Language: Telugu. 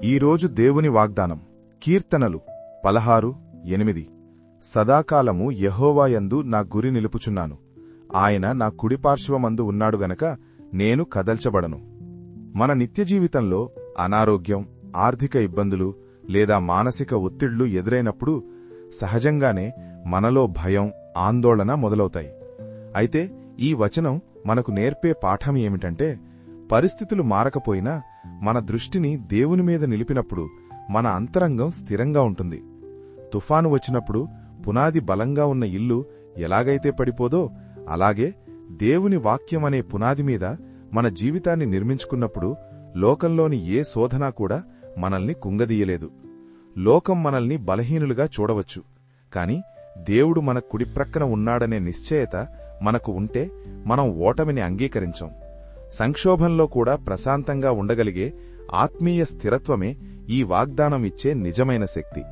ఈరోజు దేవుని వాగ్దానం కీర్తనలు 16:8 సదాకాలము యెహోవాయందు నా గురి నిలుపుచున్నాను. ఆయన నా కుడిపార్శ్వమందు ఉన్నాడు గనక నేను కదల్చబడను. మన నిత్యజీవితంలో అనారోగ్యం, ఆర్థిక ఇబ్బందులు లేదా మానసిక ఒత్తిళ్లు ఎదురైనప్పుడు సహజంగానే మనలో భయం, ఆందోళన మొదలవుతాయి. అయితే ఈ వచనం మనకు నేర్పే పాఠం ఏమిటంటే, పరిస్థితులు మారకపోయినా మన దృష్టిని దేవుని మీద నిలిపినప్పుడు మన అంతరంగం స్థిరంగా ఉంటుంది. తుఫాను వచ్చినప్పుడు పునాది బలంగా ఉన్న ఇల్లు ఎలాగైతే పడిపోదో, అలాగే దేవుని వాక్యమనే పునాది మీద మన జీవితాన్ని నిర్మించుకున్నప్పుడు లోకంలోని ఏ శోధనా కూడా మనల్ని కుంగదీయలేదు. లోకం మనల్ని బలహీనులుగా చూడవచ్చు, కాని దేవుడు మన కుడిప్రక్కన ఉన్నాడనే నిశ్చయత మనకు ఉంటే మనం ఓటమిని అంగీకరించాం. సంక్షోభంలో కూడా ప్రశాంతంగా ఉండగలిగే ఆత్మీయ స్థిరత్వమే ఈ వాగ్దానం ఇచ్చే నిజమైన శక్తి.